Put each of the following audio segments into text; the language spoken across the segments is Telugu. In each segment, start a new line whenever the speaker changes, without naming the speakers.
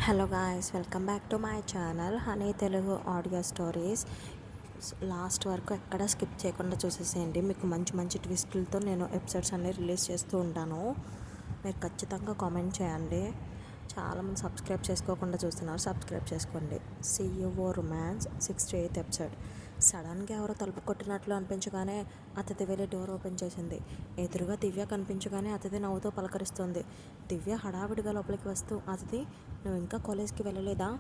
Hello guys, welcome back to my channel honey Telugu audio stories. Last వరకు ఎక్కడ స్కిప్ చేయకుండా చూసేసేయండి. మీకు మంచి మంచి ట్విస్టులతో నేను ఎపిసోడ్స్ అన్నీ రిలీజ్ చేస్తూ ఉంటాను. మీరు ఖచ్చితంగా కామెంట్ చేయండి. చాలామంది సబ్స్క్రైబ్ చేసుకోకుండా చూస్తున్నారు, సబ్స్క్రైబ్ చేసుకోండి. CEO romance 68th episode. సడన్గా ఎవరో తలుపు కొట్టినట్లు అనిపించగానే అతిథి వెళ్ళి డోర్ ఓపెన్ చేసింది. ఎదురుగా దివ్య కనిపించగానే అతిథి నవ్వుతూ పలకరిస్తుంది. దివ్య హడావిడిగా లోపలికి వస్తూ, అతిథి, నువ్వు ఇంకా కాలేజ్కి వెళ్ళలేదా?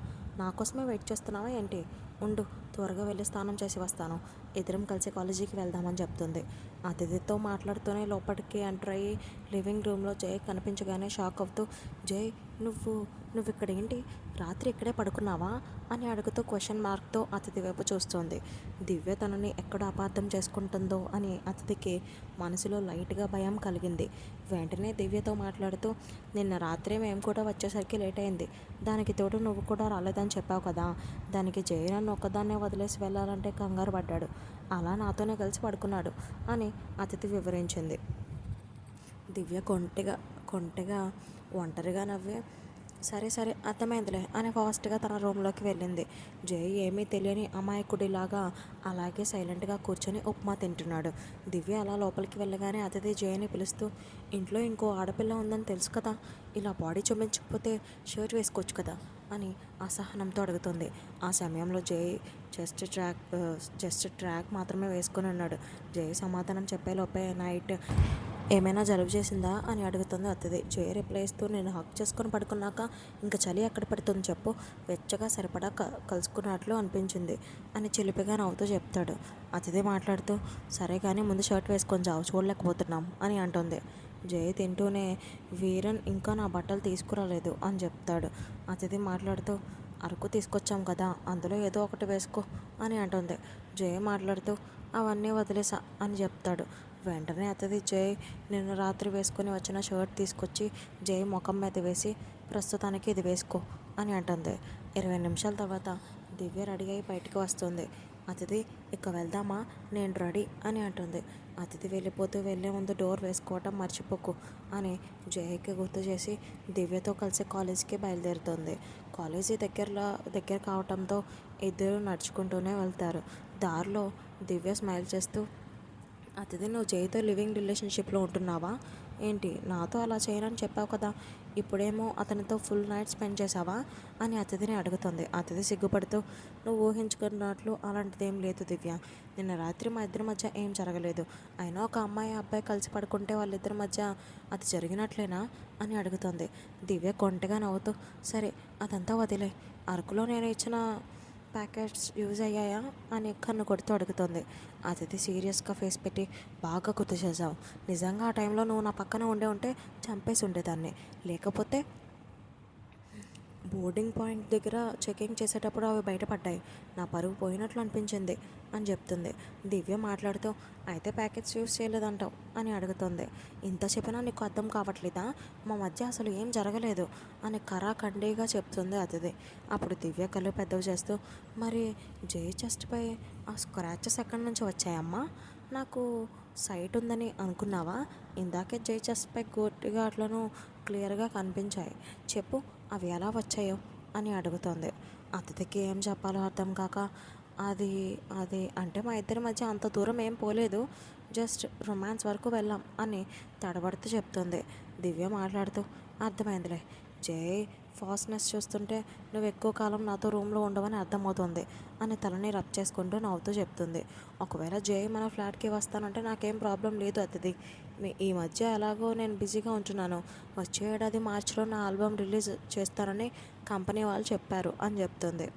నా కోసమే వెయిట్ చేస్తున్నావా ఏంటి? ఉండు, త్వరగా వెళ్ళి స్నానం చేసి వస్తాను. ఇద్దరం కలిసి కాలేజీకి వెళ్దామని చెప్తుంది. అతిథితో మాట్లాడుతూనే లోపలికి ఎంటర్ అయ్యి లివింగ్ రూమ్లో జై కనిపించగానే షాక్ అవుతూ, జై, నువ్వు నువ్వు ఇక్కడ ఏంటి? రాత్రి ఇక్కడే పడుకున్నావా అని అడుగుతూ క్వశ్చన్ మార్క్తో అతిథి వైపు చూస్తోంది. దివ్య తనని ఎక్కడ అపార్థం చేసుకుంటుందో అని అతిథికి మనసులో లైట్గా భయం కలిగింది. వెంటనే దివ్యతో మాట్లాడుతూ, నిన్న రాత్రి మేము కూడా వచ్చేసరికి లేట్ అయింది. దానికి తోడు నువ్వు కూడా రాలేదని చెప్పావు కదా. దానికి జయ నన్ను ఒక్కదాన్నే వదిలేసి వెళ్ళాలంటే కంగారు పడ్డాడు. అలా నాతోనే కలిసి పడుకున్నాడు అని అతిథి వివరించింది. దివ్య కొంటెగా ఒంటరిగా నవ్వి, సరే సరే అర్థమైందిలే అని ఫాస్ట్గా తన రూమ్లోకి వెళ్ళింది. జై ఏమీ తెలియని అమాయకుడిలాగా అలాగే సైలెంట్గా కూర్చొని ఉప్మా తింటున్నాడు. దివ్య అలా లోపలికి వెళ్ళగానే అతిథి జయని పిలుస్తూ, ఇంట్లో ఇంకో ఆడపిల్ల ఉందని తెలుసు కదా, ఇలా బాడీ చూపించకపోతే షర్ట్ వేసుకోవచ్చు కదా అని అసహనంతో అడుగుతుంది. ఆ సమయంలో జై జస్ట్ ట్రాక్ మాత్రమే వేసుకొని ఉన్నాడు. జై సమాధానం చెప్పేలోపే నైట్ ఏమైనా జలుబు చేసిందా అని అడుగుతుంది అతిథి. జయ రిప్లై ఇస్తూ, నేను హక్ చేసుకొని పడుకున్నాక ఇంకా చలి ఎక్కడ పడుతుంది చెప్పు, వెచ్చగా సరిపడా కలుసుకున్నట్లు అనిపించింది అని చిలిపిగా నవ్వుతూ చెప్తాడు. అతిథి మాట్లాడుతూ, సరే కానీ ముందు షర్ట్ వేసుకొని చావు, చూడలేకపోతున్నాం అని అంటుంది. జయ తింటూనే, వీరన్ ఇంకా నా బట్టలు తీసుకురాలేదు అని చెప్తాడు. అతిథి మాట్లాడుతూ, అరకు తీసుకొచ్చాం కదా, అందులో ఏదో ఒకటి వేసుకో అని అంటుంది. జయ మాట్లాడుతూ, అవన్నీ వదిలేసా అని చెప్తాడు. వెంటనే అతిథి జై నిన్న రాత్రి వేసుకొని వచ్చిన షర్ట్ తీసుకొచ్చి జై ముఖం మీద వేసి, ప్రస్తుతానికి ఇది వేసుకో అని అంటుంది. 20 నిమిషాల తర్వాత దివ్య రెడీ అయి బయటికి వస్తుంది. అతిథి, ఇక వెళ్దామా, నేను రెడీ అని అంటుంది. అతిథి వెళ్ళే ముందు డోర్ వేసుకోవటం మర్చిపోకు అని జయకి గుర్తు చేసి దివ్యతో కలిసి కాలేజీకి బయలుదేరుతుంది. కాలేజీ దగ్గర కావటంతో ఇద్దరు నడుచుకుంటూనే వెళ్తారు. దారిలో దివ్య స్మైల్ చేస్తూ, అతిథి, నువ్వు జైతో లివింగ్ రిలేషన్షిప్లో ఉంటున్నావా ఏంటి? నాతో అలా చేయనని చెప్పావు కదా, ఇప్పుడేమో అతనితో ఫుల్ నైట్ స్పెండ్ చేసావా అని అతిథిని అడుగుతుంది. అతిథి సిగ్గుపడుతూ, నువ్వు ఊహించుకున్నట్లు అలాంటిదేం లేదు దివ్య. నిన్న రాత్రి మా ఇద్దరి మధ్య ఏం జరగలేదు. అయినా ఒక అమ్మాయి అబ్బాయి కలిసి పడుకుంటే వాళ్ళిద్దరి మధ్య అది జరిగినట్లేనా అని అడుగుతుంది. దివ్య కొంటగా నవ్వుతూ, సరే అదంతా వదిలే, అరకులో నేను ఇచ్చిన ప్యాకెట్స్ యూజ్ అయ్యాయా అని కన్ను కొడుతూ అడుగుతుంది. అతిథి సీరియస్గా ఫేస్ పెట్టి, బాగా గుర్తు చేసావు. నిజంగా ఆ టైంలో నువ్వు నా పక్కన ఉంటే చంపేసి ఉండేదాన్ని. లేకపోతే బోర్డింగ్ పాయింట్ దగ్గర చెకింగ్ చేసేటప్పుడు అవి బయటపడ్డాయి. నా పరువు పోయినట్లు అనిపించింది అని చెప్తుంది. దివ్య మాట్లాడుతూ, అయితే ప్యాకెట్స్ యూజ్ చేయలేదంటావు అని అడుగుతుంది. ఇంత చెప్పినా నీకు అర్థం కావట్లేదా? మా మధ్య అసలు ఏం జరగలేదు అని కరాఖండిగా చెప్తుంది అతిథి. అప్పుడు దివ్య కళ్ళు పెద్దవి చేస్తూ, మరి జై చెస్ట్పై ఆ స్క్రాచెస్ ఎక్కడి నుంచి వచ్చాయమ్మా? నాకు సైట్ ఉందని అనుకున్నావా? ఇందాకే జై చెస్ట్పై గోటిగాట్లను క్లియర్గా కనిపించాయి. చెప్పు, అవి ఎలా వచ్చాయో అని అడుగుతోంది. అతిథికి ఏం చెప్పాలో అర్థం కాక, అది అది అంటే మా ఇద్దరి మధ్య అంత దూరం ఏం పోలేదు, జస్ట్ రొమాన్స్ వరకు వెళ్ళాం అని తడబడుతూ చెప్తుంది. దివ్య మాట్లాడుతూ, అర్థమైందిలే, జై ఫాస్ట్నెస్ చూస్తుంటే నువ్వు ఎక్కువ కాలం నాతో రూమ్లో ఉండవని అర్థమవుతుంది అని తలని రబ్ చేసుకుంటూ నవ్వుతూ చెప్తుంది. ఒకవేళ జై మన ఫ్లాట్కి వస్తానంటే నాకేం ప్రాబ్లం లేదు అతిథి. ఈ మధ్య ఎలాగో నేను బిజీగా ఉంటున్నాను. వచ్చే ఏడాది మార్చిలో నా ఆల్బమ్ రిలీజ్ చేస్తానని కంపెనీ వాళ్ళు చెప్పారు అని చెప్తుంది.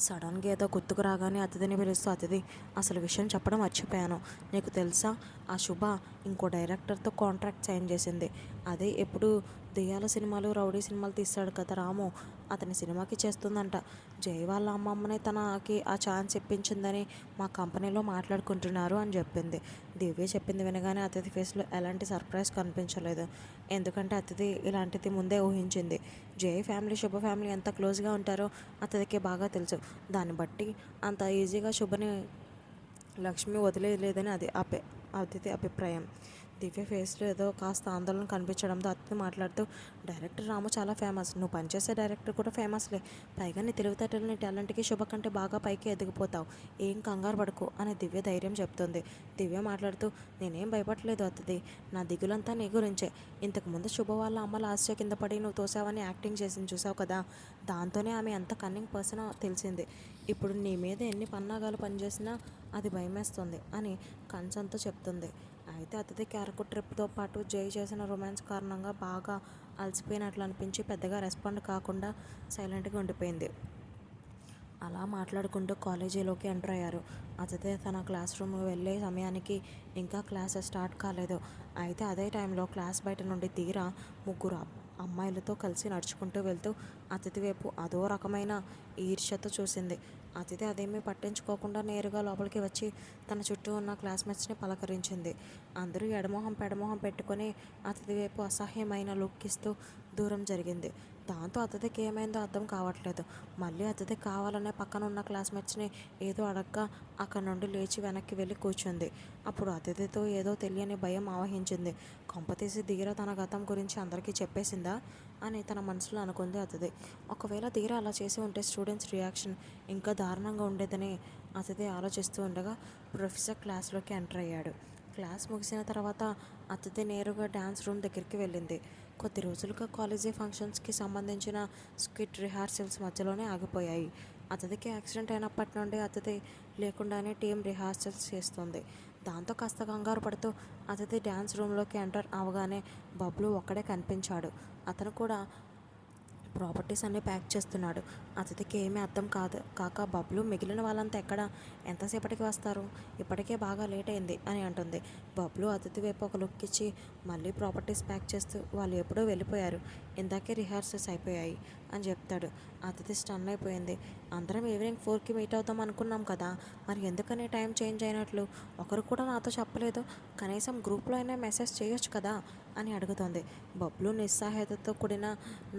సడన్గా ఏదో గుర్తుకు రాగానే అతిథిని పిలుస్తూ, అతిథి, అసలు విషయం చెప్పడం మర్చిపోయాను. నీకు తెలుసా, ఆ శుభ ఇంకో డైరెక్టర్తో కాంట్రాక్ట్ సైన్ చేసింది. అదే ఎప్పుడు దెయ్యాల సినిమాలు, రౌడీ సినిమాలు తీస్తాడు కదా రాము, అతని సినిమాకి చేస్తుందంట. జై వాళ్ళ అమ్మమ్మనే తనకి ఆ ఛాన్స్ ఇప్పించిందని మా కంపెనీలో మాట్లాడుకుంటున్నారు అని చెప్పింది. దివ్య చెప్పింది వినగానే అతిథి ఫేస్లో ఎలాంటి సర్ప్రైజ్ కనిపించలేదు. ఎందుకంటే అతిథి ఇలాంటిది ముందే ఊహించింది. జై ఫ్యామిలీ, శుభ ఫ్యామిలీ ఎంత క్లోజ్గా ఉంటారో అతిథికి బాగా తెలుసు. దాన్ని బట్టి అంత ఈజీగా శుభని లక్ష్మి వదిలేయలేదని అతిథి అభిప్రాయం. దివ్య ఫేస్లో ఏదో కాస్త ఆందోళన కనిపించడంతో అతిథి మాట్లాడుతూ, డైరెక్టర్ రాము చాలా ఫేమస్, నువ్వు పనిచేసే డైరెక్టర్ కూడా ఫేమస్లే, పైగా నీ తెలివితేటలు నీ టాలెంట్కి శుభ కంటే బాగా పైకి ఎదిగిపోతావు, ఏం కంగారు పడుకో అని దివ్య ధైర్యం చెప్తుంది. దివ్య మాట్లాడుతూ, నేనేం భయపడలేదు అతిథి, నా దిగులంతా నీ గురించే, ఇంతకుముందు శుభ వాళ్ళ అమ్మ లాస్య కింద పడి నువ్వు తోసావని యాక్టింగ్ చేసింది చూసావు కదా, దాంతోనే ఆమె ఎంత కన్నింగ్ పర్సన్ తెలిసింది. ఇప్పుడు నీ మీద ఎన్ని పన్నాగాలు పనిచేసినా అది భయమేస్తుంది అని కన్సర్న్తో చెప్తుంది. అయితే అతిథికి అరకు ట్రిప్తో పాటు జై చేసిన రొమాన్స్ కారణంగా బాగా అలసిపోయినట్లు అనిపించి పెద్దగా రెస్పాండ్ కాకుండా సైలెంట్గా ఉండిపోయింది. అలా మాట్లాడుకుంటూ కాలేజీలోకి ఎంటర్ అయ్యారు. అతిథి తన క్లాస్ రూమ్ వెళ్ళే సమయానికి ఇంకా క్లాసెస్ స్టార్ట్ కాలేదు. అయితే అదే టైంలో క్లాస్ బయట నుండి తీరా ముగ్గురు అమ్మాయిలతో కలిసి నడుచుకుంటూ వెళ్తూ అతిథి వైపు అదో రకమైన ఈర్ష్యతో చూసింది. అతిథి అదేమీ పట్టించుకోకుండా నేరుగా లోపలికి వచ్చి తన చుట్టూ ఉన్న క్లాస్మేట్స్ని పలకరించింది. అందరూ ఎడమొహం పెడమొహం పెట్టుకొని అతిథి వైపు అసహ్యమైన లుక్ ఇస్తూ దూరం జరిగింది. దాంతో అతిథికి ఏమైందో అర్థం కావట్లేదు. మళ్ళీ అతిథి కావాలనే పక్కన ఉన్న క్లాస్మేట్స్ని ఏదో అడగ్గా అక్కడి నుండి లేచి వెనక్కి వెళ్ళి కూర్చుంది. అప్పుడు అతిథితో ఏదో తెలియని భయం ఆవహించింది. కొంపతీసి ధీర తన గతం గురించి అందరికీ చెప్పేసిందా అని తన మనసులో అనుకుంది అతిథి. ఒకవేళ ధీర అలా చేసి ఉంటే స్టూడెంట్స్ రియాక్షన్ ఇంకా దారుణంగా ఉండేదని అతిథి ఆలోచిస్తూ ఉండగా ప్రొఫెసర్ క్లాస్లోకి ఎంటర్ అయ్యాడు. క్లాస్ ముగిసిన తర్వాత అతిథి నేరుగా డ్యాన్స్ రూమ్ దగ్గరికి వెళ్ళింది. కొద్ది రోజులుగా కాలేజీ ఫంక్షన్స్కి సంబంధించిన స్కిట్ రిహార్సల్స్ మధ్యలోనే ఆగిపోయాయి. అతిథికి యాక్సిడెంట్ అయినప్పటి నుండి అతిథి లేకుండానే టీం రిహార్సల్స్ చేస్తుంది. దాంతో కాస్త కంగారు పడుతూ అతిథి డ్యాన్స్ రూమ్లోకి ఎంటర్ అవగానే బబ్లు ఒక్కడే కనిపించాడు. అతను కూడా ప్రాపర్టీస్ అన్నీ ప్యాక్ చేస్తున్నాడు. అతిథికి ఏమీ అర్థం కాక బబ్లు మిగిలిన వాళ్ళంతా ఎక్కడ, ఎంతసేపటికి వస్తారు, ఇప్పటికే బాగా లేట్ అయింది అని అంటుంది. బబ్లు అతిథి వైపు ఒక లుక్ ఇచ్చి మళ్ళీ ప్రాపర్టీస్ ప్యాక్ చేస్తూ, వాళ్ళు ఎప్పుడో వెళ్ళిపోయారు, ఇందాకే రిహార్సల్స్ అయిపోయాయి అని చెప్తాడు. అతిథి స్టన్ అయిపోయింది. అందరం ఈవినింగ్ 4కి మీట్ అవుతాం అనుకున్నాం కదా, మరి ఎందుకని టైం చేంజ్ అయినట్లు ఒకరు కూడా నాతో చెప్పలేదు, కనీసం గ్రూప్లో అయినా మెసేజ్ చేయొచ్చు కదా అని అడుగుతోంది. బబ్లు నిస్సహాయతతో కూడిన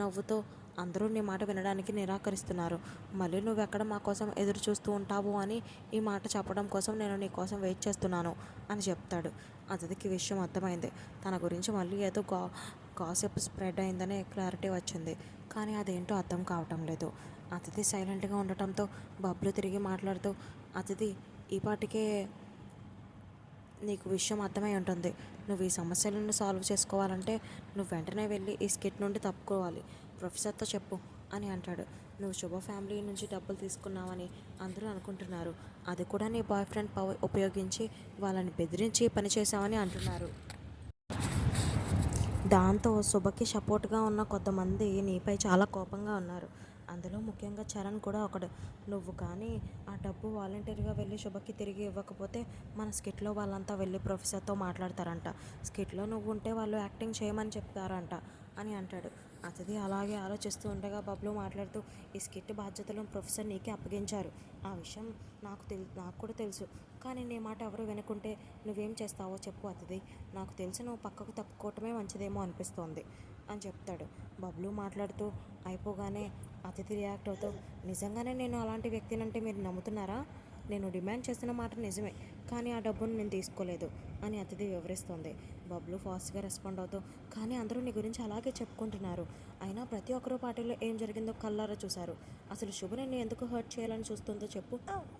నవ్వుతో, అందరూ నీ మాట వినడానికి నిరాకరిస్తున్నారు, మళ్ళీ నువ్వెక్కడ మా కోసం ఎదురు చూస్తూ ఉంటావు అని ఈ మాట చెప్పడం కోసం నేను నీ కోసం వెయిట్ చేస్తున్నాను అని చెప్తాడు. అతిథికి విషయం అర్థమైంది. తన గురించి మళ్ళీ ఏదో గాసిప్ స్ప్రెడ్ అయిందనే క్లారిటీ వచ్చింది. కానీ అదేంటో అర్థం కావటం లేదు. అతిథి సైలెంట్గా ఉండటంతో బబ్లు తిరిగి మాట్లాడుతూ, అతిథి, ఈ పాటికే నీకు విషయం అర్థమై ఉంటుంది, నువ్వు ఈ సమస్యలను సాల్వ్ చేసుకోవాలంటే నువ్వు వెంటనే వెళ్ళి ఈ స్కిట్ నుండి తప్పుకోవాలి, ప్రొఫెసర్తో చెప్పు అని అంటాడు. నువ్వు శుభ ఫ్యామిలీ నుంచి డబ్బులు తీసుకున్నావని అందరూ అనుకుంటున్నారు, అది కూడా నీ బాయ్ ఫ్రెండ్ పవర్ ఉపయోగించి వాళ్ళని బెదిరించి పనిచేసావని అంటున్నారు. దాంతో శుభకి సపోర్ట్గా ఉన్న కొంతమంది నీపై చాలా కోపంగా ఉన్నారు. అందులో ముఖ్యంగా చరణ్ కూడా ఒకడు. నువ్వు కానీ ఆ డబ్బు వాలంటీర్గా వెళ్ళి శుభకి తిరిగి ఇవ్వకపోతే మన స్కిట్లో వాళ్ళంతా వెళ్ళి ప్రొఫెసర్తో మాట్లాడతారంట, స్కిట్లో నువ్వు ఉంటే వాళ్ళు యాక్టింగ్ చేయమని చెప్తారంట అని అంటాడు. అతిథి అలాగే ఆలోచిస్తూ ఉండగా బబ్లు మాట్లాడుతూ, ఈ స్కిట్ బాధ్యతలను ప్రొఫెసర్ నీకే అప్పగించారు, ఆ విషయం నాకు కూడా తెలుసు, కానీ నీ మాట ఎవరు వినకుంటే నువ్వేం చేస్తావో చెప్పు అతిథి, నాకు తెలిసి నువ్వు పక్కకు తప్పుకోవటమే మంచిదేమో అనిపిస్తోంది అని చెప్తాడు. బబ్లు మాట్లాడుతూ అయిపోగానే అతిథి రియాక్ట్ అవుతూ, నిజంగానే నేను అలాంటి వ్యక్తినంటే మీరు నమ్ముతున్నారా, నేను డిమాండ్ చేస్తున్న మాట నిజమే, కానీ ఆ డబ్బును నేను తీసుకోలేదు అని అతిథి వివరిస్తోంది. బబ్లు ఫాస్ట్గా రెస్పాండ్ అవుతూ, కానీ అందరూ నీ గురించి అలాగే చెప్పుకుంటున్నారు, అయినా ప్రతి ఒక్కరూ పార్టీలో ఏం జరిగిందో కళ్ళారా చూశారు, అసలు శుభ నిన్ను ఎందుకు హర్ట్ చేయాలని చూస్తుందో చెప్పు,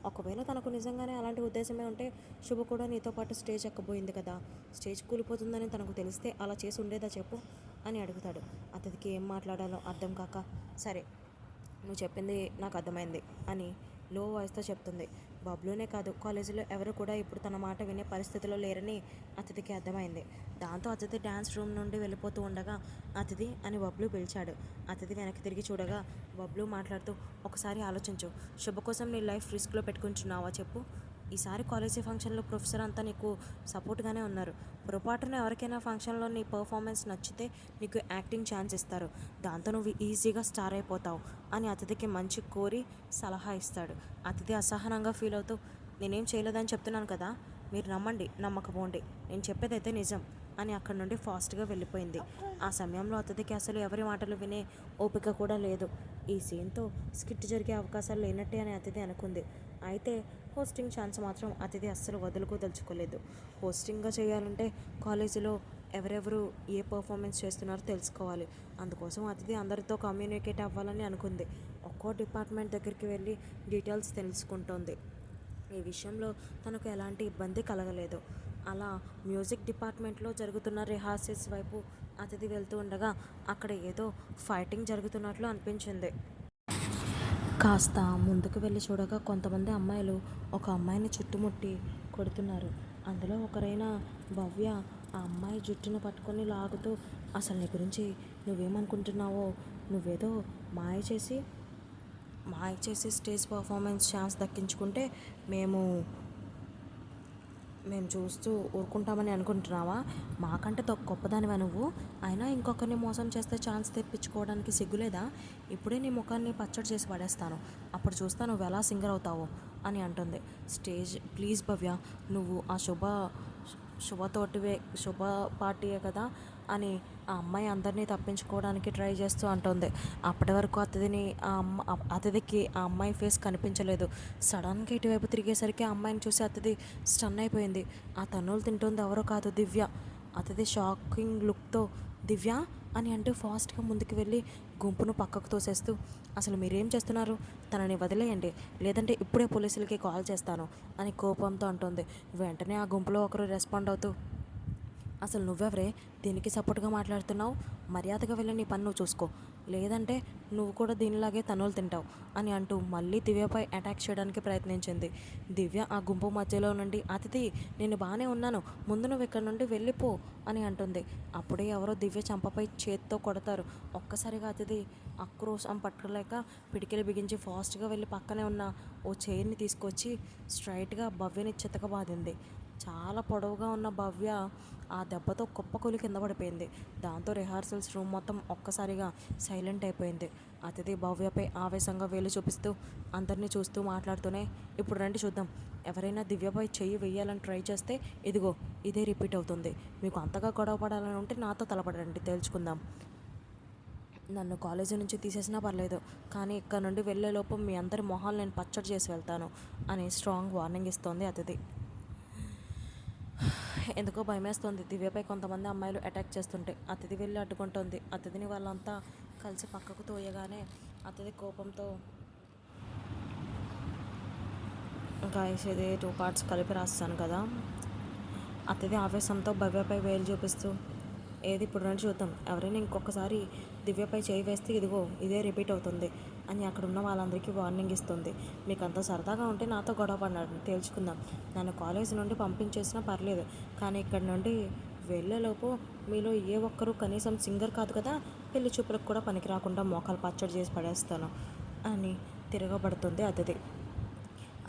ఒకవేళ తనకు నిజంగానే అలాంటి ఉద్దేశమే ఉంటే శుభ కూడా నీతో పాటు స్టేజ్ ఎక్కబోయింది కదా, స్టేజ్ కూలిపోతుందని తనకు తెలిస్తే అలా చేసి ఉండేదా చెప్పు అని అడుగుతాడు. అతడికి ఏం మాట్లాడాలో అర్థం కాక, సరే నువ్వు చెప్పింది నాకు అర్థమైంది అని లో వాయిస్తో చెప్తుంది. బబ్లూనే కాదు, కాలేజీలో ఎవరు కూడా ఇప్పుడు తన మాట వినే పరిస్థితిలో లేరని అతిథికి అర్థమైంది. దాంతో అతిథి డ్యాన్స్ రూమ్ నుండి వెళ్ళిపోతూ ఉండగా అతిథి అని బబ్లు పిలిచాడు. అతిథి వెనక్కి తిరిగి చూడగా బబ్లు మాట్లాడుతూ, ఒకసారి ఆలోచించు, శుభ కోసం నీ లైఫ్ రిస్క్లో పెట్టుకుంటున్నావా చెప్పు, ఈసారి కాలేజీ ఫంక్షన్లో ప్రొఫెసర్ అంతా నీకు సపోర్ట్గానే ఉన్నారు, పొరపాటున ఎవరికైనా ఫంక్షన్లో నీ పర్ఫార్మెన్స్ నచ్చితే నీకు యాక్టింగ్ ఛాన్స్ ఇస్తారు, దాంతో నువ్వు ఈజీగా స్టార్ అయిపోతావు అని అతిథికి మంచి కోరి సలహా ఇస్తాడు. అతిథి అసహనంగా ఫీల్ అవుతూ, నేనేం చేయలేదని చెప్తున్నాను కదా, మీరు నమ్మండి నమ్మకపోండి, నేను చెప్పేదైతే నిజం అని అక్కడి నుండి ఫాస్ట్గా వెళ్ళిపోయింది. ఆ సమయంలో అతిథికి అసలు ఎవరి మాటలు వినే ఓపిక కూడా లేదు. ఈ సీన్తో స్కిట్ జరిగే అవకాశాలు లేనట్టే అని అతిథి అనుకుంది. అయితే హోస్టింగ్ ఛాన్స్ మాత్రం అతిథి అస్సలు వదులుకోదలుచుకోలేదు. హోస్టింగ్గా చేయాలంటే కాలేజీలో ఎవరెవరు ఏ పర్ఫార్మెన్స్ చేస్తున్నారో తెలుసుకోవాలి. అందుకోసం అతిథి అందరితో కమ్యూనికేట్ అవ్వాలని అనుకుంది. ఒక్కో డిపార్ట్మెంట్ దగ్గరికి వెళ్ళి డీటెయిల్స్ తెలుసుకుంటోంది. ఈ విషయంలో తనకు ఎలాంటి ఇబ్బంది కలగలేదు. అలా మ్యూజిక్ డిపార్ట్మెంట్లో జరుగుతున్న రిహార్సల్స్ వైపు అతిథి వెళ్తూ ఉండగా అక్కడ ఏదో ఫైటింగ్ జరుగుతున్నట్లు అనిపించింది. కాస్త ముందుకు వెళ్ళి చూడగా కొంతమంది అమ్మాయిలు ఒక అమ్మాయిని చుట్టుముట్టి కొడుతున్నారు. అందులో ఒకరైన భవ్య ఆ అమ్మాయి జుట్టును పట్టుకొని లాగుతూ, అసలు నీ గురించి నువ్వేమనుకుంటున్నావో, నువ్వేదో మాయ చేసి స్టేజ్ పర్ఫార్మెన్స్ ఛాన్స్ దక్కించుకుంటే మేము చూస్తూ ఊరుకుంటామని అనుకుంటున్నావా? మాకంటే గొప్పదానివా నువ్వు? అయినా ఇంకొకరిని మోసం చేస్తే ఛాన్స్ తెప్పించుకోవడానికి సిగ్గులేదా? ఇప్పుడే నీ ముఖాన్ని పచ్చడి చేసి పడేస్తాను, అప్పుడు చూస్తా నువ్వు ఎలా సింగర్ అవుతావో అని అంటుంది. స్టేజ్ ప్లీజ్ భవ్య, నువ్వు ఆ శుభ పార్టీయే కదా అని ఆ అమ్మాయి అందరినీ తప్పించుకోవడానికి ట్రై చేస్తూ అంటుంది. అప్పటి వరకు అతిథికి ఆ అమ్మాయి ఫేస్ కనిపించలేదు. సడన్గా ఇటువైపు తిరిగేసరికి ఆ అమ్మాయిని చూసి అతిథి స్టన్ అయిపోయింది. ఆ తన్నులు తింటుంది ఎవరో కాదు, దివ్య. అతిథి షాకింగ్ లుక్తో దివ్య అని అంటూ ఫాస్ట్గా ముందుకు వెళ్ళి గుంపును పక్కకు తోసేస్తూ, అసలు మీరేం చేస్తున్నారు? తనని వదిలేయండి, లేదంటే ఇప్పుడే పోలీసులకి కాల్ చేస్తాను అని కోపంతో అంటుంది. వెంటనే ఆ గుంపులో ఒకరు రెస్పాండ్ అవుతూ, అసలు నువ్వెవరే దీనికి సపోర్ట్గా మాట్లాడుతున్నావు? మర్యాదగా వెళ్ళి నీ పని నువ్వు చూసుకో, లేదంటే నువ్వు కూడా దీనిలాగే తన్నులు తింటావు అని అంటూ మళ్ళీ దివ్యపై అటాక్ చేయడానికి ప్రయత్నించింది. దివ్య ఆ గుంపు మధ్యలో నుండి, అతిథి నేను బాగానే ఉన్నాను, ముందు నువ్వు ఇక్కడ నుండి వెళ్ళిపో అని అంటుంది. అప్పుడే ఎవరో దివ్య చంపపై చేత్తో కొడతారు. ఒక్కసారిగా అతిథి ఆక్రోశం పట్టుకోలేక పిడికిలు బిగించి ఫాస్ట్గా వెళ్ళి పక్కనే ఉన్న ఓ చైర్ని తీసుకొచ్చి స్ట్రైట్గా భవ్యని చితకబాదింది. చాలా పొడవుగా ఉన్న భవ్య ఆ దెబ్బతో కుప్పకూలి కింద పడిపోయింది. దాంతో రిహార్సల్స్ రూమ్ మొత్తం ఒక్కసారిగా సైలెంట్ అయిపోయింది. అతిథి భవ్యపై ఆవేశంగా వేలు చూపిస్తూ అందరినీ చూస్తూ మాట్లాడుతూనే, ఇప్పుడు రండి చూద్దాం, ఎవరైనా దివ్యపై చెయ్యి వేయాలని ట్రై చేస్తే ఇదిగో ఇదే రిపీట్ అవుతుంది. మీకు అంతగా గొడవ పడాలని ఉంటే నాతో తలపడండి, తేల్చుకుందాం. నన్ను కాలేజీ నుంచి తీసేసినా పర్లేదు, కానీ ఇక్కడ నుండి వెళ్ళేలోపు మీ అందరి మొహాలు నేను పచ్చడి చేసి వెళ్తాను అని స్ట్రాంగ్ వార్నింగ్ ఇస్తోంది అతిథి. ఎందుకో భయమేస్తోంది. దివ్యపై కొంతమంది అమ్మాయిలు అటాక్ చేస్తుంటే అతిథి వెళ్ళి అడ్డుకుంటోంది. అతిథిని వాళ్ళంతా కలిసి పక్కకు తోయగానే అతిథి కోపంతో, గాయస్ ఇది 2 పార్ట్స్ కలిపి రాస్తాను కదా. అతిథి ఆవేశంతో భవ్యపై వేలు చూపిస్తూ, ఏది ఇప్పుడు రండి చూద్దాం, ఎవరైనా ఇంకొకసారి దివ్యపై చేయి వేస్తే ఇదిగో ఇదే రిపీట్ అవుతుంది అని అక్కడ ఉన్న వాళ్ళందరికీ వార్నింగ్ ఇస్తుంది. మీకు అంత సరదాగా ఉంటే నాతో గొడవ పడినాడు, తేల్చుకుందాం. నన్ను కాలేజీ నుండి పంపించేసినా పర్లేదు, కానీ ఇక్కడ నుండి వెళ్ళేలోపు మీలో ఏ ఒక్కరూ కనీసం సింగర్ కాదు కదా, పెళ్లి చూపులకు కూడా పనికి రాకుండా మోకాలు పచ్చడి చేసి పడేస్తాను అని తిరగబడుతుంది అతిథి.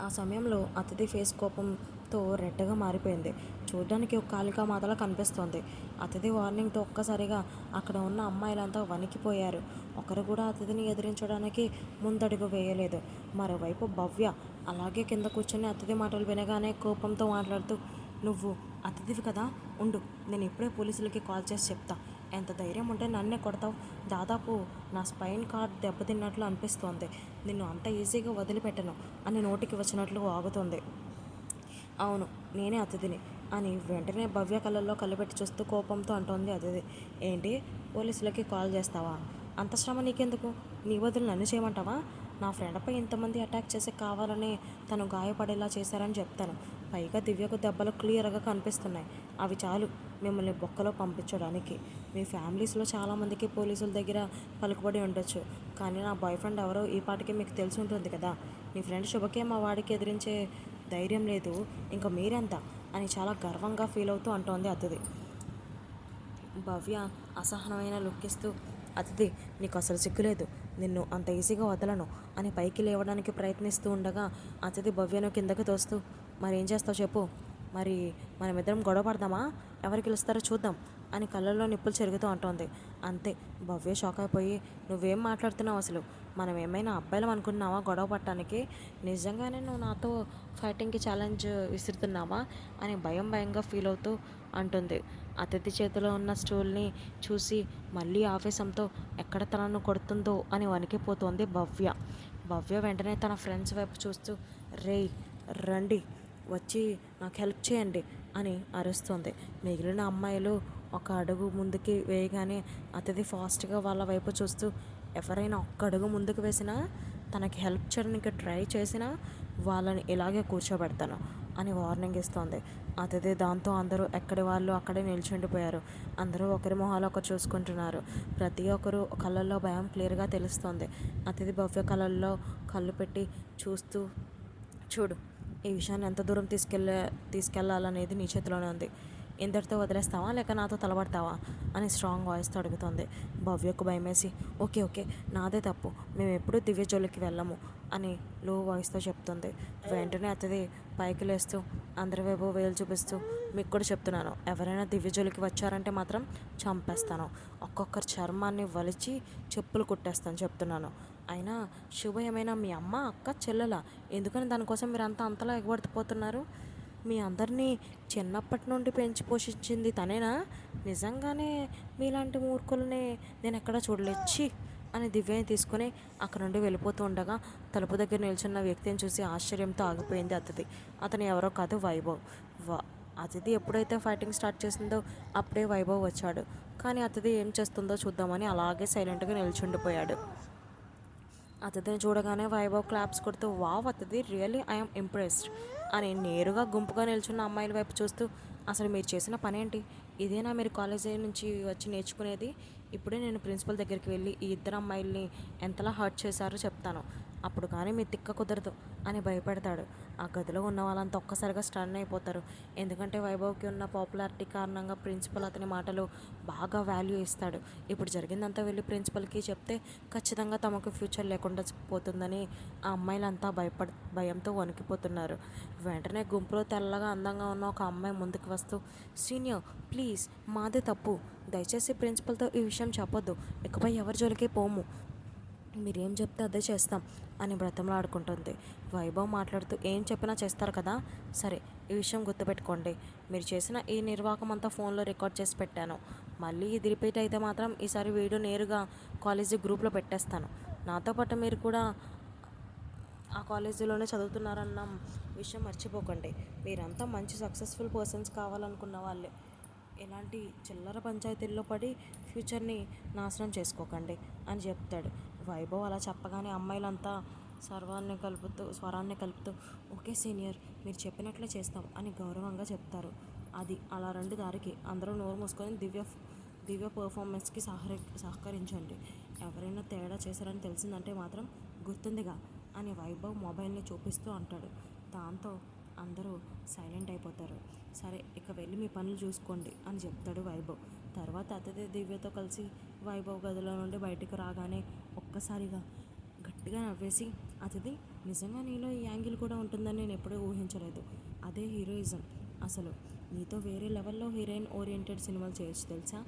ఆ సమయంలో అతిథి ఫేస్ కోపంతో రెడ్డగా మారిపోయింది. చూడ్డానికి ఒక కాళికా మాతలా కనిపిస్తోంది. అతిథి వార్నింగ్తో ఒక్కసారిగా అక్కడ ఉన్న అమ్మాయిలంతా వణికిపోయారు. ఒకరు కూడా అతిథిని ఎదిరించడానికి ముందడుగు వేయలేదు. మరోవైపు భవ్య అలాగే కింద కూర్చొని అతిథి మాటలు వినగానే కోపంతో మాట్లాడుతూ, నువ్వు అతిథివి కదా, ఉండు, నేను ఇప్పుడే పోలీసులకి కాల్ చేసి చెప్తా. ఎంత ధైర్యం ఉంటే నన్నే కొడతావు? దాదాపు నా స్పైన్ కార్డ్ దెబ్బతిన్నట్లు అనిపిస్తోంది. నిన్ను అంత ఈజీగా వదిలిపెట్టను అని నోటికి వచ్చినట్లు ఆగుతుంది. అవును, నేనే అతిథిని అని వెంటనే భవ్య కళ్ళల్లో కళ్ళపెట్టి చూస్తూ కోపంతో అంటోంది అతిథి. ఏంటి, పోలీసులకి కాల్ చేస్తావా? అంత శ్రమ నీకెందుకు? నీ బదులు నన్ను చేయమంటావా? నా ఫ్రెండ్పై ఇంతమంది అటాక్ చేసి కావాలని తను గాయపడేలా చేశారని చెప్తాను. పైగా దివ్యకు దెబ్బలు క్లియర్గా కనిపిస్తున్నాయి. అవి చాలు మిమ్మల్ని బొక్కలో పంపించడానికి. మీ ఫ్యామిలీస్లో చాలామందికి పోలీసుల దగ్గర పలుకుబడి ఉండొచ్చు, కానీ నా బాయ్ ఫ్రెండ్ ఎవరో ఈ పాటికి మీకు తెలిసి ఉంటుంది కదా. మీ ఫ్రెండ్ శుభకే మా వాడికి ఎదిరించే ధైర్యం లేదు, ఇంకా మీరెంత అని చాలా గర్వంగా ఫీల్ అవుతూ అంటోంది అతిథి. భవ్య అసహనమైన లుక్ ఇస్తూ, అతిథి నీకు అసలు సిగ్గులేదు, నిన్ను అంత ఈజీగా వదలను అని పైకి లేవడానికి ప్రయత్నిస్తూ ఉండగా అతిథి భవ్యను కిందకి తోస్తూ, మరేం చేస్తావు చెప్పు, మరి మనమిద్దరం గొడవ పడదామా, ఎవరు గెలుస్తారో చూద్దాం అని కళ్ళల్లో నిప్పులు చెరుగుతూ ఉంటుంది. అంతే, భవ్య షాక్ అయిపోయి, నువ్వేం మాట్లాడుతున్నావు అసలు? మనం ఏమైనా అబ్బాయిలం అనుకున్నావా గొడవ పట్టడానికి? నిజంగానే నువ్వు నాతో ఫైటింగ్కి ఛాలెంజ్ విసురుతున్నావా అని భయంగా ఫీల్ అవుతూ అంటుంది. అతిథి చేతిలో ఉన్న స్టూల్ని చూసి మళ్ళీ ఆవేశంతో ఎక్కడ తనను కొడుతుందో అని వణికిపోతోంది భవ్య. భవ్య వెంటనే తన ఫ్రెండ్స్ వైపు చూస్తూ, రేయ్ రండి, వచ్చి నాకు హెల్ప్ చేయండి అని అరుస్తుంది. మిగిలిన అమ్మాయిలు ఒక అడుగు ముందుకి వేయగానే అతిథి ఫాస్ట్గా వాళ్ళ వైపు చూస్తూ, ఎవరైనా ఒక్క అడుగు ముందుకు వేసినా, తనకి హెల్ప్ చేయడానికి ట్రై చేసినా వాళ్ళని ఇలాగే కూర్చోబెడతాను అని వార్నింగ్ ఇస్తోంది అతిథి. దాంతో అందరూ ఎక్కడి వాళ్ళు అక్కడే నిల్చుండిపోయారు. అందరూ ఒకరి మొహాలు ఒకరు చూసుకుంటున్నారు. ప్రతి ఒక్కరు కళ్ళల్లో భయం క్లియర్గా తెలుస్తోంది. అతిథి భవ్య కళ్ళల్లో కళ్ళు పెట్టి చూస్తూ, చూడు, ఈ విషయాన్ని ఎంత దూరం తీసుకెళ్ళాలనేది నీ చేతిలోనే ఉంది. ఇందరితో వదిలేస్తావా లేక నాతో తలబడతావా అని స్ట్రాంగ్ వాయిస్తో అడుగుతోంది. భవ్యకు భయమేసి, ఓకే నాదే తప్పు, మేము ఎప్పుడూ దివ్య జోలికి వెళ్ళము అని లో వాయిస్తో చెప్తుంది. వెంటనే అతది పైకి లేస్తూ అందరి వైపు వేలు చూపిస్తూ, మీకు కూడా చెప్తున్నాను, ఎవరైనా దివ్య జోలికి వచ్చారంటే మాత్రం చంపేస్తాను. ఒక్కొక్కరి చర్మాన్ని వలిచి చెప్పులు కుట్టేస్తాను చెప్తున్నాను. అయినా శుభ ఏమైనా మీ అమ్మ అక్క చెల్లెలా? ఎందుకని దానికోసం మీరు అంతలా ఎగబడిపోతున్నారు? మీ అందరినీ చిన్నప్పటి నుండి పెంచి పోషించింది తనేనా? నిజంగానే మీలాంటి మూర్ఖుల్ని నేను ఎక్కడా చూడలేచ్చి అని దివ్యని తీసుకుని అక్కడ నుండి వెళ్ళిపోతూ ఉండగా తలుపు దగ్గర నిల్చున్న వ్యక్తిని చూసి ఆశ్చర్యంతో ఆగిపోయింది అతిథి. అతను ఎవరో కాదు, వైభవ్. అతిథి ఎప్పుడైతే ఫైటింగ్ స్టార్ట్ చేసిందో అప్పుడే వైభవ్ వచ్చాడు. కానీ అతిథి ఏం చేస్తుందో చూద్దామని అలాగే సైలెంట్గా నిల్చుండిపోయాడు. అతిథిని చూడగానే వైభవ్ క్లాప్స్ కొడుతూ, వావ్ అతిథి, రియల్లీ ఐఎమ్ ఇంప్రెస్డ్ అని నేరుగా గుంపుగా నిల్చున్న అమ్మాయిల వైపు చూస్తూ, అసలు మీరు చేసిన పని ఏంటి? ఇదేనా మీరు కాలేజీ నుంచి వచ్చి నేర్చుకునేది? ఇప్పుడే నేను ప్రిన్సిపల్ దగ్గరికి వెళ్ళి ఈ ఇద్దరు అమ్మాయిల్ని ఎంతలా హర్ట్ చేశారో చెప్తాను, అప్పుడు కానీ మీ తిక్క కుదరదు అని భయపెడతాడు. ఆ గదిలో ఉన్న వాళ్ళంతా ఒక్కసారిగా స్టన్ అయిపోతారు. ఎందుకంటే వైభవ్కి ఉన్న పాపులారిటీ కారణంగా ప్రిన్సిపల్ అతని మాటలు బాగా వాల్యూ ఇస్తాడు. ఇప్పుడు జరిగిందంతా వెళ్ళి ప్రిన్సిపల్కి చెప్తే ఖచ్చితంగా తమకు ఫ్యూచర్ లేకుండా పోతుందని ఆ అమ్మాయిలంతా భయంతో వణికిపోతున్నారు. వెంటనే గుంపులో తెల్లగా అందంగా ఉన్న ఒక అమ్మాయి ముందుకు వస్తూ, సీనియర్ ప్లీజ్, మాదే తప్పు, దయచేసి ప్రిన్సిపల్తో ఈ విషయం చెప్పొద్దు, ఇకపై ఎవరి జోలికి పోము, మీరేం చెప్తే అదే చేస్తాం అని బ్రతంలాడుకుంటుంది. వైభవ్ మాట్లాడుతూ, ఏం చెప్పినా చేస్తారు కదా, సరే ఈ విషయం గుర్తుపెట్టుకోండి, మీరు చేసిన ఈ నిర్వాహకం అంతా ఫోన్లో రికార్డ్ చేసి పెట్టాను. మళ్ళీ ఇది రిపీట్ అయితే మాత్రం ఈసారి వీడియో నేరుగా కాలేజీ గ్రూప్లో పెట్టేస్తాను. నాతో పాటు మీరు కూడా ఆ కాలేజీలోనే చదువుతున్నారన్న విషయం మర్చిపోకండి. మీరంతా మంచి సక్సెస్ఫుల్ పర్సన్స్ కావాలనుకున్న వాళ్ళే. ఎలాంటి చిల్లర పంచాయతీల్లో పడి ఫ్యూచర్ని నాశనం చేసుకోకండి అని చెప్తాడు. వైభవ్ అలా చెప్పగానే అమ్మాయిలంతా స్వరాన్ని కలుపుతూ ఓకే సీనియర్, మీరు చెప్పినట్లే చేస్తాం అని గౌరవంగా చెప్తారు. అది అలా రండి దారికి, అందరూ నోరు మూసుకొని దివ్య పర్ఫార్మెన్స్కి సహకరించండి. ఎవరైనా తేడా చేశారని తెలిసిందంటే మాత్రం గుర్తుందిగా అని వైభవ్ మొబైల్ని చూపిస్తూ అంటాడు. దాంతో అందరూ సైలెంట్ అయిపోతారు. సరే ఇక వెళ్ళి మీ పనులు చూసుకోండి అని చెప్తాడు వైభవ్. తర్వాత అతిథి దివ్యతో కలిసి వైభవ్ గదిలో నుండి బయటకు రాగానే ఒక్కసారిగా గట్టిగా నవ్వేసి, అతిథి, నిజంగా నీలో ఈ యాంగిల్ కూడా ఉంటుందని నేను ఎప్పుడూ ఊహించలేదు. అదే హీరోయిజం అసలు. నీతో వేరే లెవెల్లో హీరోయిన్ ఓరియంటెడ్ సినిమాలు చేయొచ్చు తెలుసా.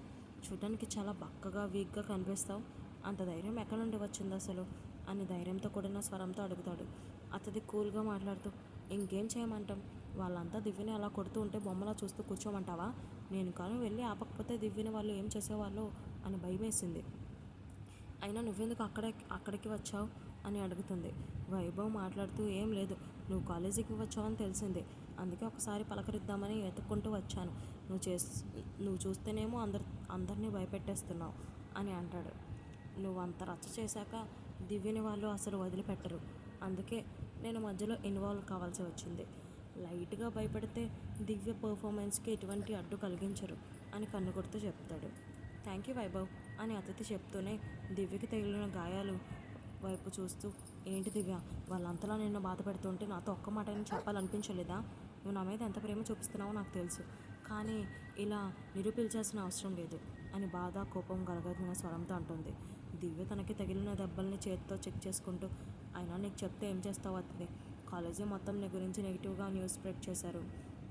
చూడడానికి చాలా బక్కగా వీక్గా కనిపిస్తావు. అంత ధైర్యం ఎక్కడి నుండి వచ్చింది అసలు అని ధైర్యంతో కూడిన స్వరంతో అడుగుతాడు. అతది కూల్గా మాట్లాడుతూ, ఇంకేం చేయమంటాం, వాళ్ళంతా దివ్యని అలా కొడుతూ ఉంటే బొమ్మలా చూస్తూ కూర్చోమంటావా? నేను కానీ వెళ్ళి ఆపకపోతే దివ్యని వాళ్ళు ఏం చేసేవాళ్ళు అని భయమేసింది. అయినా నువ్వెందుకు అక్కడికి వచ్చావు అని అడుగుతుంది. వైభవ్ మాట్లాడుతూ, ఏం లేదు, నువ్వు కాలేజీకి వచ్చావు అని తెలిసింది, అందుకే ఒకసారి పలకరిద్దామని వెతుక్కుంటూ వచ్చాను. నువ్వు చూస్తేనేమో అందరినీ భయపెట్టేస్తున్నావు అని అంటాడు. నువ్వు అంత రచ్చ చేశాక దివ్యని వాళ్ళు అసలు వదిలిపెట్టరు, అందుకే నేను మధ్యలో ఇన్వాల్వ్ కావాల్సి వచ్చింది. లైట్గా భయపడితే దివ్య పర్ఫార్మెన్స్కి ఎటువంటి అడ్డు కలిగించరు అని కన్ను కొడుతూ చెప్తాడు. థ్యాంక్ యూ వైభవ్ అని అతిథి చెప్తూనే దివ్యకి తగిలిన గాయాలు వైపు చూస్తూ, ఏంటి దివ్య, వాళ్ళంతలా నిన్ను బాధ పెడుతుంటే నాతో ఒక్క మాట చెప్పాలనిపించలేదా? నువ్వు నా మీద ఎంత ప్రేమ చూపిస్తున్నావో నాకు తెలుసు, కానీ ఇలా నిరూపించాల్సిన అవసరం లేదు అని బాధ కోపం గలగలిగిన స్వరంతో అంటుంది. దివ్య తనకి తగిలిన దెబ్బల్ని చేతితో చెక్ చేసుకుంటూ, అయినా నీకు చెప్తే ఏం చేస్తావు అతిథి, కాలేజీ మొత్తం నీ గురించి నెగిటివ్గా న్యూస్ స్ప్రెడ్ చేశారు,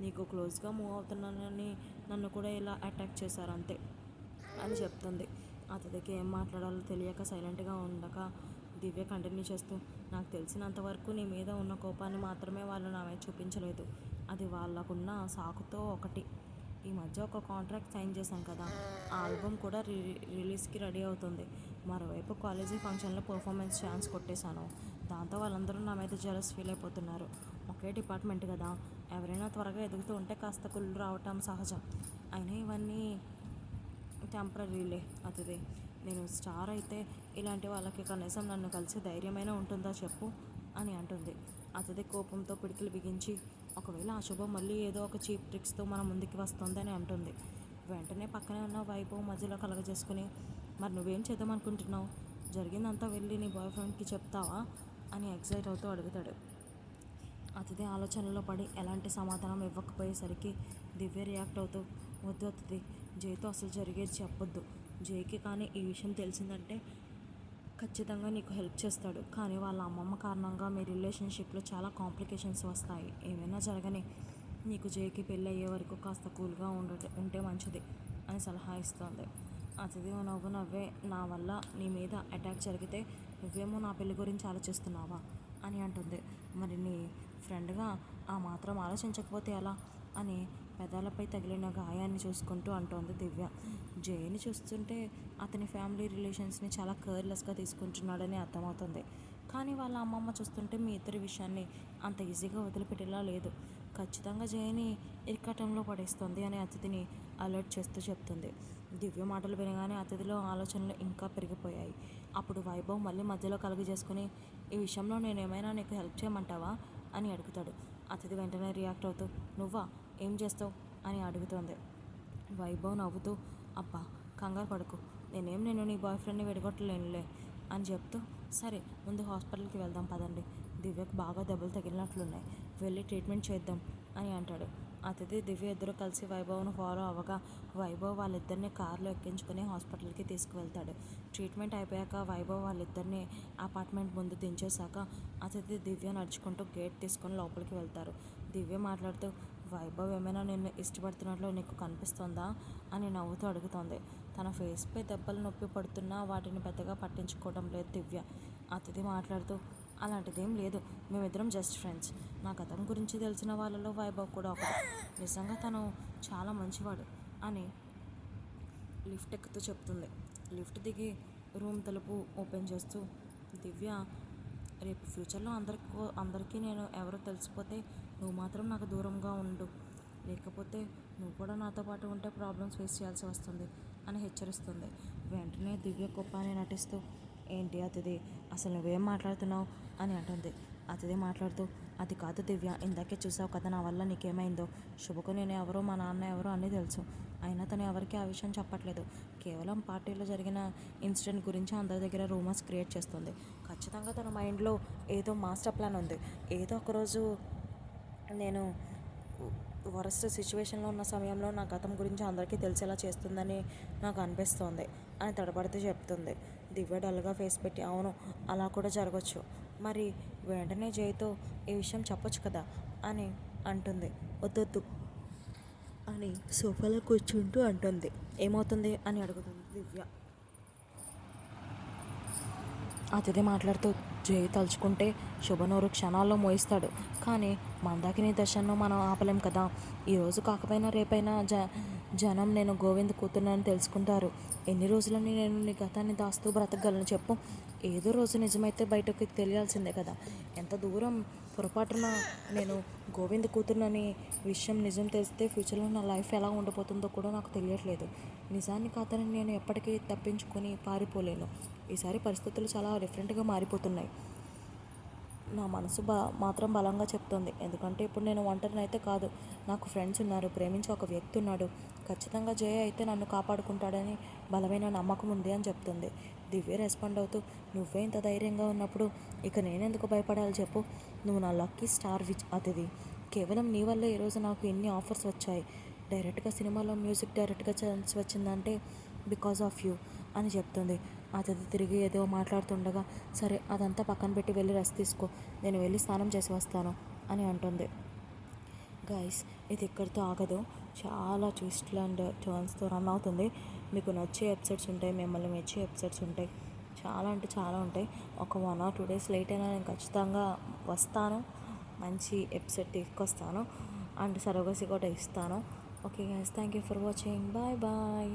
నీకు క్లోజ్గా మూవ్ అవుతున్నానని నన్ను కూడా ఇలా అటాక్ చేశారు అంతే అని చెప్తుంది. అతడికి ఏం మాట్లాడాలో తెలియక సైలెంట్గా ఉండక దివ్య కంటిన్యూ చేస్తూ, నాకు తెలిసినంతవరకు నీ మీద ఉన్న కోపాన్ని మాత్రమే వాళ్ళు నా మీద చూపించలేదు. అది వాళ్ళకున్న సాకుతో ఒకటి. ఈ మధ్య ఒక కాంట్రాక్ట్ సైన్ చేశాం కదా, ఆ ఆల్బమ్ కూడా రిలీజ్కి రెడీ అవుతుంది. మరోవైపు కాలేజీ ఫంక్షన్లో పర్ఫార్మెన్స్ ఛాన్స్ కొట్టేశాను. దాంతో వాళ్ళందరూ నా మీద జెలస్ ఫీల్ అయిపోతున్నారు. ఒకే డిపార్ట్మెంట్ కదా, ఎవరైనా త్వరగా ఎదుగుతూ ఉంటే కాస్త కుళ్ళు రావటం సహజం. అయినా ఇవన్నీ టెంపరీలే అతిథి. నేను స్టార్ అయితే ఇలాంటి వాళ్ళకి కనీసం నన్ను కలిసి ధైర్యమైనా ఉంటుందా చెప్పు అని అంటుంది. అతిథి కోపంతో పిడికిలు బిగించి, ఒకవేళ ఆ శుభం మళ్ళీ ఏదో ఒక చీప్ ట్రిక్స్తో మన ముందుకి వస్తుందని అంటుంది. వెంటనే పక్కనే ఉన్న వైభవ్ మధ్యలో కలగజేసుకుని, మరి నువ్వేం చేద్దామనుకుంటున్నావు? జరిగిందంతా వెళ్ళి నీ బాయ్ ఫ్రెండ్కి చెప్తావా అని ఎగ్జైట్ అవుతూ అడుగుతాడు. అతిథి ఆలోచనలో పడి ఎలాంటి సమాధానం ఇవ్వకపోయేసరికి దివ్య రియాక్ట్ అవుతూ, వద్దు అతిథి, జైతో అసలు జరిగేది చెప్పొద్దు. జైకి కానీ ఈ విషయం తెలిసిందంటే ఖచ్చితంగా నీకు హెల్ప్ చేస్తాడు. కానీ వాళ్ళ అమ్మమ్మ కారణంగా మీ రిలేషన్షిప్లో చాలా కాంప్లికేషన్స్ వస్తాయి. ఏమైనా జరగని, నీకు జైకి పెళ్ళి అయ్యే వరకు కాస్త కూల్గా ఉంటే మంచిది అని సలహా ఇస్తోంది. అతిథి నవ్వు నవ్వే, నా వల్ల నీ మీద అటాక్ జరిగితే నువ్వేమో నా పెళ్లి గురించి ఆలోచిస్తున్నావా అని అంటుంది. మరి నీ ఫ్రెండ్గా ఆ మాత్రం ఆలోచించకపోతే ఎలా అని పెదాలపై తగిలిన గాయాన్ని చూసుకుంటూ అంటోంది దివ్య. జైని చూస్తుంటే అతని ఫ్యామిలీ రిలేషన్స్ని చాలా కేర్లెస్గా తీసుకుంటున్నాడని అర్థమవుతుంది. కానీ వాళ్ళ అమ్మమ్మ చూస్తుంటే మీ ఇద్దరి విషయాన్ని అంత ఈజీగా వదిలిపెట్టేలా లేదు. ఖచ్చితంగా జైని ఇరకటంలో పడేస్తుంది అని అతిథిని అలర్ట్ చేస్తూ చెప్తుంది. దివ్య మాటలు వినగానే అతిథిలో ఆలోచనలు ఇంకా పెరిగిపోయాయి. అప్పుడు వైభవ్ మళ్ళీ మధ్యలో కలుగజేసుకుని, ఈ విషయంలో నేనేమైనా నీకు హెల్ప్ చేయమంటావా అని అడుగుతాడు. అతిథి వెంటనే రియాక్ట్ అవుతూ, నువ్వా, ఏం చేస్తావు అని అడుగుతోంది. వైభవ్ నవ్వుతూ, అబ్బా కంగారు పడుకు, నేను నీ బాయ్ ఫ్రెండ్ని విడగొట్టలేనులే అని చెప్తూ, సరే ముందు హాస్పిటల్కి వెళ్దాం పదండి, దివ్యకు బాగా దెబ్బలు తగిలినట్లున్నాయి, వెళ్ళి ట్రీట్మెంట్ చేద్దాం అని అంటాడు. అతిథి దివ్య ఇద్దరు కలిసి వైభవ్ను ఫాలో అవ్వగా వైభవ్ వాళ్ళిద్దరిని కారులో ఎక్కించుకుని హాస్పిటల్కి తీసుకువెళ్తాడు. ట్రీట్మెంట్ అయిపోయాక వైభవ్ వాళ్ళిద్దరిని అపార్ట్మెంట్ ముందు దించేశాక అతిథి దివ్య నడుచుకుంటూ గేట్ తీసుకొని లోపలికి వెళ్తారు. దివ్య మాట్లాడుతూ, వైభవ్ ఏమైనా నిన్ను ఇష్టపడుతున్నట్లు నీకు కనిపిస్తుందా అని నవ్వుతూ అడుగుతోంది. తన ఫేస్పై దెబ్బలు నొప్పి పడుతున్నా వాటిని పెద్దగా పట్టించుకోవడం లేదు దివ్య. అతిథి మాట్లాడుతూ, అలాంటిదేం లేదు, మేమిద్దరం జస్ట్ ఫ్రెండ్స్. నా గతం గురించి తెలిసిన వాళ్ళలో వైభవ్ కూడా ఒకడు. నిజంగా తను చాలా మంచివాడు అని లిఫ్ట్ ఎక్కుతూ చెప్తుంది. లిఫ్ట్ దిగి రూమ్ తలుపు ఓపెన్ చేస్తూ, దివ్య, రేపు ఫ్యూచర్లో అందరికీ నేను ఎవరో తెలిసిపోతే నువ్వు మాత్రం నాకు దూరంగా ఉండు, లేకపోతే నువ్వు కూడా నాతో పాటు ఉంటే ప్రాబ్లమ్స్ ఫేస్ చేయాల్సి వస్తుంది అని హెచ్చరిస్తుంది. వెంటనే దివ్య కోపాన్ని నటిస్తూ, ఏంటి అతిథి, అసలు నువ్వేం మాట్లాడుతున్నావు అని అంటుంది. అతిథి మాట్లాడుతూ, అది కాదు దివ్య, ఇందాకే చూసావు కదా నా వల్ల నీకేమైందో. శుభకు నేను ఎవరో మా నాన్న ఎవరో అన్నీ తెలుసు, అయినా తను ఎవరికి ఆ విషయం చెప్పట్లేదు. కేవలం పార్టీలో జరిగిన ఇన్సిడెంట్ గురించి అందరి దగ్గర రూమర్స్ క్రియేట్ చేస్తుంది. ఖచ్చితంగా తన మైండ్లో ఏదో మాస్టర్ ప్లాన్ ఉంది. ఏదో ఒకరోజు నేను వరస్ట్ సిచ్యువేషన్లో ఉన్న సమయంలో నా గతం గురించి అందరికీ తెలిసేలా చేస్తుందని నాకు అనిపిస్తోంది అని తడబడితే చెప్తుంది. దివ్య డల్గా ఫేస్ పెట్టి, అవును అలా కూడా జరగచ్చు, మరి వెంటనే జైతో ఈ విషయం చెప్పొచ్చు కదా అని అంటుంది. వద్దొద్దు అని సోఫాలో కూర్చుంటూ అంటుంది. ఏమవుతుంది అని అడుగుతుంది దివ్య. అతిథి మాట్లాడుతూ, జై తలుచుకుంటే శుభనూరు క్షణాల్లో మోయిస్తాడు, కానీ మందాకిని దశను మనం ఆపలేం కదా. ఈరోజు కాకపోయినా రేపైనా జనం నేను గోవింద్ కూతురునని తెలుసుకుంటారు. ఎన్ని రోజులని నేను నీ గతాన్ని దాస్తూ బ్రతకగలను చెప్పు. ఏదో రోజు నిజమైతే బయటకు తెలియాల్సిందే కదా. ఎంత దూరం పొరపాటున నేను గోవింద్ కూతురునని విషయం నిజం తెలిస్తే ఫ్యూచర్లో నా లైఫ్ ఎలా ఉండబోతుందో కూడా నాకు తెలియట్లేదు. నిజాన్ని కాదని నేను ఎప్పటికీ తప్పించుకొని పారిపోలేను. ఈసారి పరిస్థితులు చాలా డిఫరెంట్గా మారిపోతున్నాయి. నా మనసు మాత్రం బలంగా చెప్తోంది. ఎందుకంటే ఇప్పుడు నేను ఒంటరినైతే కాదు, నాకు ఫ్రెండ్స్ ఉన్నారు, ప్రేమించే ఒక వ్యక్తి ఉన్నాడు. ఖచ్చితంగా జయ అయితే నన్ను కాపాడుకుంటాడని బలమైన నమ్మకం ఉంది అని చెప్తుంది. దివ్య రెస్పాండ్ అవుతూ, నువ్వే ఇంత ధైర్యంగా ఉన్నప్పుడు ఇక నేనెందుకు భయపడాలి చెప్పు. నువ్వు నా లక్కీ స్టార్ అతిథి. కేవలం నీ వల్ల ఈరోజు నాకు ఎన్ని ఆఫర్స్ వచ్చాయి. డైరెక్ట్గా సినిమాలో మ్యూజిక్ డైరెక్ట్గా ఛాన్స్ వచ్చిందంటే బికాజ్ ఆఫ్ యూ అని చెప్తుంది. అతిథి తిరిగి ఏదో మాట్లాడుతుండగా, సరే అదంతా పక్కన పెట్టి వెళ్ళి రెస్ట్ తీసుకో, నేను వెళ్ళి స్నానం చేసి వస్తాను అని అంటుంది. గైస్ ఇది ఇక్కడితో ఆగదు, చాలా ట్విస్ట్లు అండ్ టర్న్స్తో రన్ అవుతుంది. మీకు నచ్చే ఎపిసోడ్స్ ఉంటాయి, మిమ్మల్ని మెచ్చే ఎపిసోడ్స్ ఉంటాయి, చాలా అంటే చాలా ఉంటాయి. ఒక 1 or 2 days లేట్ అయినా నేను ఖచ్చితంగా వస్తాను, మంచి ఎపిసోడ్ తీసుకొస్తాను అండ్ సరోగసి కూడా ఇస్తాను. Okay guys, thank you for watching, bye bye.